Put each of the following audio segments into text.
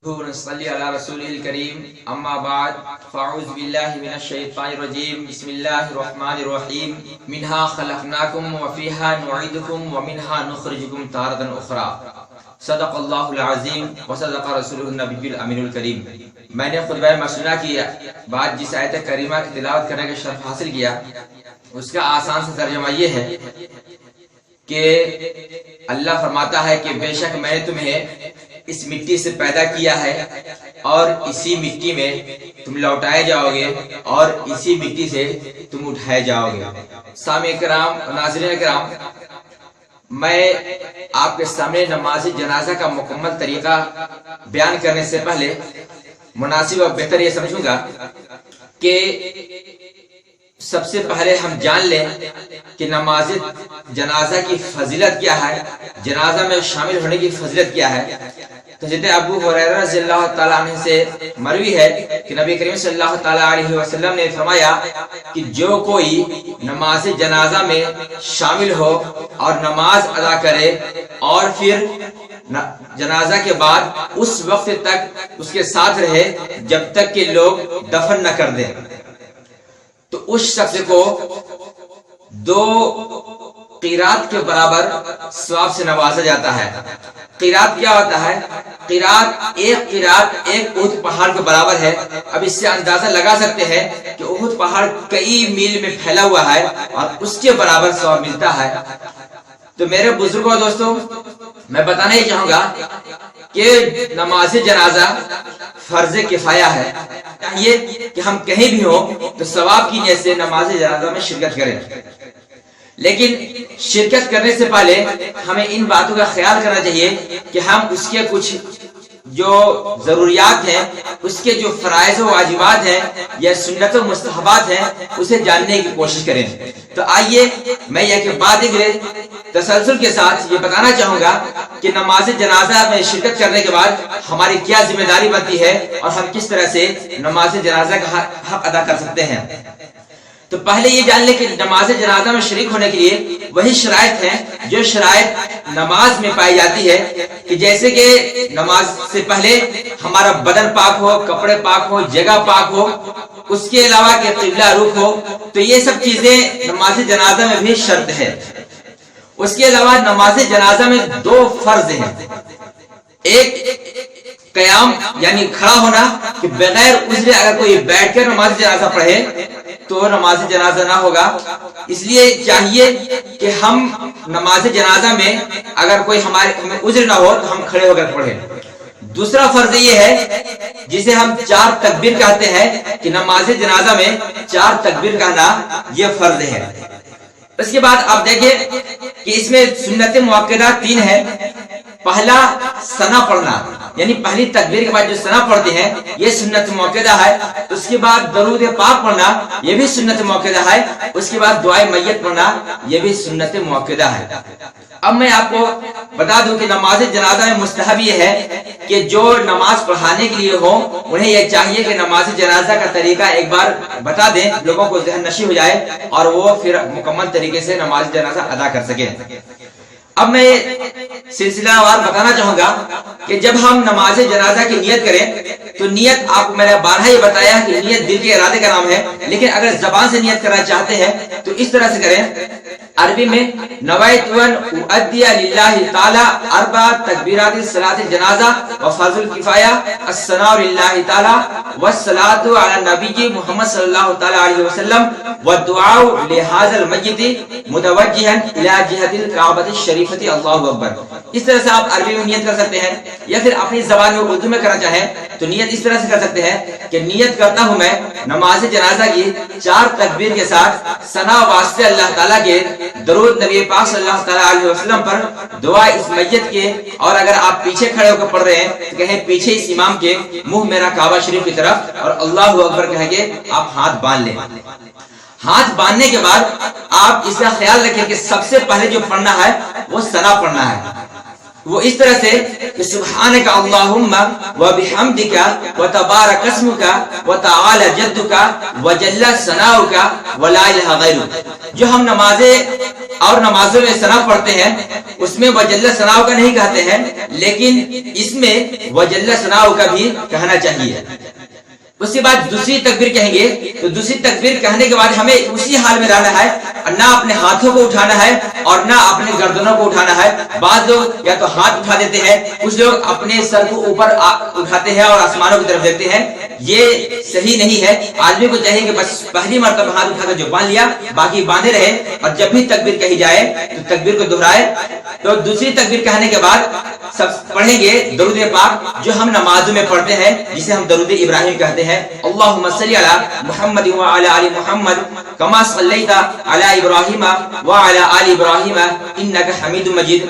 نصلي على رسوله الكريم اما بعد فاعوذ بالله من الشيطان الرجيم بسم الله الرحمن الرحيم منها خلقناكم وفيها نعيدكم ومنها نخرجكم تارة اخرى صدق اللہ العظیم وصدق رسولہ النبی الامین الکریم۔ میں نے خطبہ مسنونہ کی بعد جس آیت کریمہ کی تلاوت کرنے کا شرف حاصل کیا اس کا آسان سے ترجمہ یہ ہے کہ اللہ فرماتا ہے کہ بے شک میں نے تمہیں اس مٹی سے پیدا کیا ہے اور اسی مٹی میں تم لوٹائے جاؤ گے اور اسی مٹی سے تم اٹھائے جاؤ گے۔ سامعین کرام، ناظرین کرام، میں آپ کے سامنے نماز جنازہ کا مکمل طریقہ بیان کرنے سے پہلے مناسب اور بہتر یہ سمجھوں گا کہ سب سے پہلے ہم جان لیں کہ نماز جنازہ کی فضیلت کیا ہے، جنازہ میں شامل ہونے کی فضیلت کیا ہے۔ تو حضرت ابو ہریرہ رضی اللہ تعالیٰ عنہ سے مروی ہے کہ نبی کریم صلی اللہ تعالیٰ علیہ وسلم نے فرمایا کہ جو کوئی نماز جنازہ میں شامل ہو اور نماز ادا کرے اور پھر جنازہ کے بعد اس وقت تک اس کے ساتھ رہے جب تک کہ لوگ دفن نہ کر دیں، تو اس شخص کو 2 قیرات کے برابر ثواب سے نوازا جاتا ہے۔ قیرات کیا ہوتا ہے؟ قیرات ایک احد پہاڑ کے برابر ہے۔ اب اس سے اندازہ لگا سکتے ہیں کہ احد پہاڑ کئی میل میں پھیلا ہوا ہے اور اس کے برابر ثواب ملتا ہے۔ تو میرے بزرگوں دوستوں، میں بتانا ہی چاہوں گا کہ نماز جنازہ فرض کفایہ ہے، چاہیے کہ ہم کہیں بھی ہوں تو ثواب کی نیت سے نماز جنازہ میں شرکت کریں، لیکن شرکت کرنے سے پہلے ہمیں ان باتوں کا خیال کرنا چاہیے کہ ہم اس کے کچھ جو ضروریات ہیں، اس کے جو فرائض و واجبات ہیں یا سنت و مستحبات ہیں، اسے جاننے کی کوشش کریں۔ تو آئیے میں یہ کہ بعد تسلسل کے ساتھ یہ بتانا چاہوں گا کہ نماز جنازہ میں شرکت کرنے کے بعد ہماری کیا ذمہ داری بنتی ہے اور ہم کس طرح سے نماز جنازہ کا حق ادا کر سکتے ہیں۔ تو پہلے یہ جان لیں کہ نماز جنازہ میں شریک ہونے کے لیے وہی شرائط ہیں جو شرائط نماز میں پائی جاتی ہے، کہ جیسے کہ نماز سے پہلے ہمارا بدن پاک ہو، کپڑے پاک ہو، جگہ پاک ہو، اس کے علاوہ کہ قبلہ رخ ہو۔ تو یہ سب چیزیں نماز جنازہ میں بھی شرط ہے۔ اس کے علاوہ نماز جنازہ میں 2 فرض ہیں، ایک قیام یعنی کھڑا ہونا، کہ بغیر عذر اگر کوئی بیٹھ کر نماز جنازہ پڑھے تو نماز جنازہ نہ ہوگا۔ اس لیے چاہیے کہ ہم نماز جنازہ میں اگر کوئی ہمارے عذر نہ ہو تو ہم کھڑے ہو کر پڑھیں۔ دوسرا فرض یہ ہے جسے ہم 4 تکبیر کہتے ہیں، کہ نماز جنازہ میں 4 تکبیر کہنا یہ فرض ہے۔ اس کے بعد آپ دیکھیں کہ اس میں سنت مؤکدہ 3 ہے۔ پہلا ثنا پڑھنا، یعنی پہلی تکبیر کے بعد جو ثنا پڑھتے ہیں یہ سنت مؤکدہ ہے۔ اس کے بعد درود پاک پڑھنا یہ بھی سنت مؤکدہ ہے۔ اس کے بعد دعائے میت پڑھنا یہ بھی سنت مؤکدہ ہے۔ اب میں آپ کو بتا دوں کہ نماز جنازہ میں مستحب یہ ہے کہ جو نماز پڑھانے کے لیے ہو انہیں یہ چاہیے کہ نماز جنازہ کا طریقہ ایک بار بتا دیں، لوگوں کو ذہن نشی ہو جائے اور وہ پھر مکمل طریقے سے نماز جنازہ ادا کر سکیں۔ اب میں سلسلہ وار بتانا چاہوں گا کہ جب ہم نماز جنازہ کی نیت کریں تو نیت، آپ کو میں نے بارہا یہ بتایا کہ نیت دل کے ارادے کا نام ہے، لیکن اگر زبان سے نیت کرنا چاہتے ہیں تو اس طرح سے کریں۔ عربی میں نویت ان اؤدی للہ تعالی 4 تکبیرات صلاۃ الجنازہ وفرض الکفایہ الثناء للہ تعالی والصلاۃ علی النبی محمد صلی اللہ تعالی علیہ وسلم والدعاء لهذا المیت متوجہا الی جہۃ الکعبۃ الشریفۃ اللہ اکبر۔ اس طرح سے آپ عربی میں نیت کر سکتے ہیں، یا پھر اپنی زبان میں اردو میں کرنا چاہیں تو نیت اس طرح سے کر سکتے ہیں کہ نیت کرتا ہوں میں نماز جنازہ کی 4 تکبیر کے ساتھ ثنا واسطے اللہ تعالیٰ کے، درود نبی پاک صلی اللہ تعالیٰ علیہ وسلم پر، دعا اس میت کے، اور اگر آپ پیچھے کھڑے ہو کر پڑھ رہے ہیں تو کہیں پیچھے اس امام کے، منہ میرا کعبہ شریف کی طرف، اور اللہ اکبر کہیں گے آپ ہاتھ باندھ لیں۔ ہاتھ باندھنے کے بعد آپ اس کا خیال رکھیں کہ سب سے پہلے جو پڑھنا ہے وہ ثنا پڑھنا ہے۔ وہ اس طرح سے کہ سبحانک اللہم و بحمدک و تبارک اسمک و تعالی جدک و جل ثناؤک و لا الہ غیرک. جو ہم نمازیں اور نمازوں میں ثنا پڑھتے ہیں اس میں وجل ثناؤ کا نہیں کہتے ہیں، لیکن اس میں وجل ثناؤ کا بھی کہنا چاہیے. اس کے بعد دوسری تکبیر کہیں گے تو دوسری تکبیر کہنے کے بعد ہمیں اسی حال میں رہنا ہے، نہ اپنے ہاتھوں کو اٹھانا ہے اور نہ اپنے گردنوں کو اٹھانا ہے. بعض لوگ یا تو ہاتھ اٹھا دیتے ہیں، کچھ لوگ اپنے سر کو اوپر اٹھاتے ہیں اور آسمانوں کی طرف دیکھتے ہیں. یہ صحیح نہیں ہے. آدمی کو چاہیے کہ بس پہلی مرتبہ ہاتھ اٹھا کر جو باندھ لیا باقی باندھے رہے، اور جب بھی تکبیر کہی جائے تو تکبیر کو دہرائے. تو دوسری تکبیر کہنے کے بعد سب پڑھیں گے درود پاک جو ہم نمازوں میں پڑھتے ہیں، جسے ہم درود ابراہیم کہتے ہیں. اللہم صلی علی محمد وعلی آل محمد کما صلیت علی ابراہیم وعلی آل ابراہیم انک حمید مجید.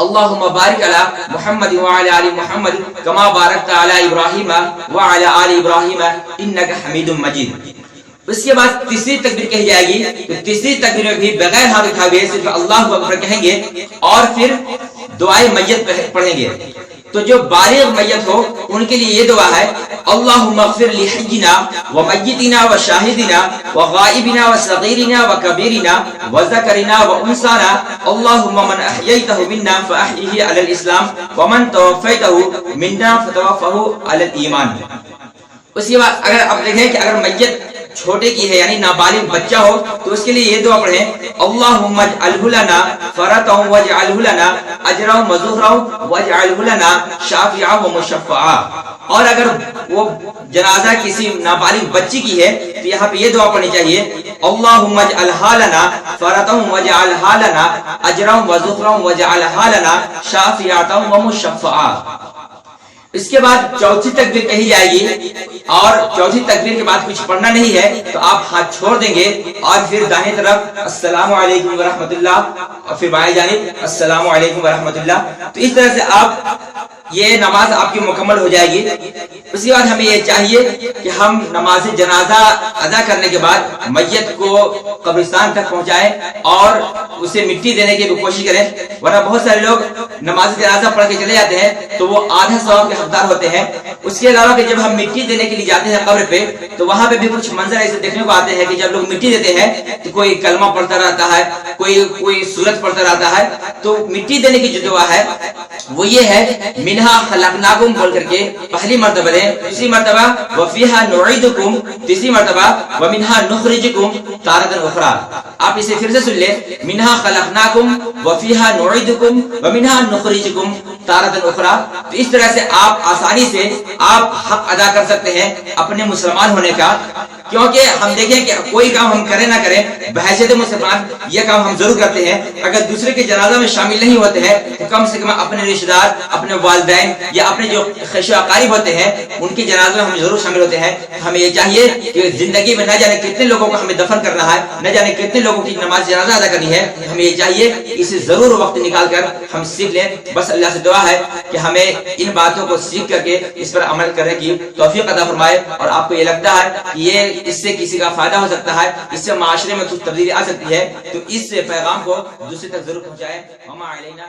اللہم بارک علی محمد وعلی آل محمد کما بارکت علی ابراہیم وعلی آل ابراہیم انک حمید مجید. اس کے بعد تیسری تکبیر کہی جائے گی تو تیسری تکبیر میں بھی بغیر ہاتھ اٹھائے ہوئے صرف اللہ اکبر کہیں گے اور پھر دعائے میت پڑھیں گے. تو جو بالغ میت ہو ان کے لیے یہ دعا ہے: اللہم اغفر لحینا ومیتنا وشاہدنا وغائبنا وصغیرنا وکبیرنا وذکرنا وانثانا اللہم من احییتہ منا فاحیہ علی الاسلام ومن توفیتہ منا فتوفہ علی الایمان. اس کے بعد اگر آپ دیکھیں کہ اگر میت چھوٹے کی ہے یعنی نابالغ بچہ ہو تو اس کے لیے یہ دعا پڑھیں: اللہم اجعلہ لنا فرطا واجعلہ لنا اجرا وظہرا واجعلہ لنا شافعا ومشفعا. اور اگر وہ جنازہ کسی نابالغ بچی کی ہے تو یہاں پہ یہ دعا پڑھنی چاہیے: اللہم اجعلہ لنا فرطا واجعلہ لنا اجرا وظہرا واجعلہ لنا شافعا ومشفعا. اس کے بعد چوتھی تکبیر کہی جائے گی اور چوتھی تکبیر کے بعد کچھ پڑھنا نہیں ہے تو آپ ہاتھ چھوڑ دیں گے اور پھر دائیں طرف السلام علیکم ورحمۃ اللہ اور پھر بائیں جانب السلام علیکم ورحمۃ اللہ. تو اس طرح سے آپ یہ نماز آپ کی مکمل ہو جائے گی. اس کے بعد ہمیں یہ چاہیے کہ ہم نماز جنازہ ادا کرنے کے بعد میت کو قبرستان تک پہنچائیں اور اسے مٹی دینے کی بھی کوشش کریں، ورنہ بہت سارے لوگ نماز جنازہ پڑھ کے چلے جاتے ہیں تو وہ آدھا ثواب کے حقدار ہوتے ہیں. اس کے علاوہ کہ جب ہم مٹی دینے کے لیے جاتے ہیں قبر پہ تو وہاں پہ بھی کچھ منظر ایسے دیکھنے کو آتے ہیں کہ جب لوگ مٹی دیتے ہیں تو کوئی کلمہ پڑھتا رہتا ہے، کوئی سورت پڑھتا رہتا ہے. تو مٹی دینے کی جو دعا ہے وہ یہ ہے: منہا خلقناکم بول کر کے پہلی مرتبہ دیں، دوسری مرتبہ وفیہا نعیدکم، تیسری مرتبہ ومنہا نخرجکم تارۃ اخری. آپ اسے پھر سے سن لیں: منہا خلقناکم وفیہا نعیدکم ومنہا نخرجکم تارۃ اخری. تو اس طرح سے آپ آسانی سے آپ حق ادا کر سکتے ہیں اپنے مسلمان ہونے کا. کیونکہ ہم دیکھیں کہ کوئی کام ہم کریں نہ کریں بحیثیت مسلمان یہ کام ہم ضرور کرتے ہیں. اگر دوسرے کے جنازہ میں شامل نہیں ہوتے ہیں تو کم سے کم اپنے رشتہ دار، اپنے والدین یا اپنے جو خیش و اقارب ہوتے ہیں ان کے جنازے میں ہم ضرور شامل ہوتے ہیں. ہمیں یہ چاہیے کہ زندگی میں نہ جانے کتنے لوگوں کو ہمیں دفن کرنا ہے، نہ جانے کتنے لوگوں کی نماز جنازہ ادا کرنی ہے. ہمیں یہ چاہیے کہ اسے ضرور وقت نکال کر ہم سیکھ لیں. بس اللہ سے دعا ہے کہ ہمیں ان باتوں کو سیکھ کر کے اس پر عمل کرنے کی توفیق عطا فرمائے. اور آپ کو یہ لگتا ہے کہ یہ اس سے کسی کا فائدہ ہو سکتا ہے، اس سے معاشرے میں کچھ تبدیلی آ سکتی ہے، تو اس پیغام کو دوسرے تک ضرور پہنچائیں. وما علینا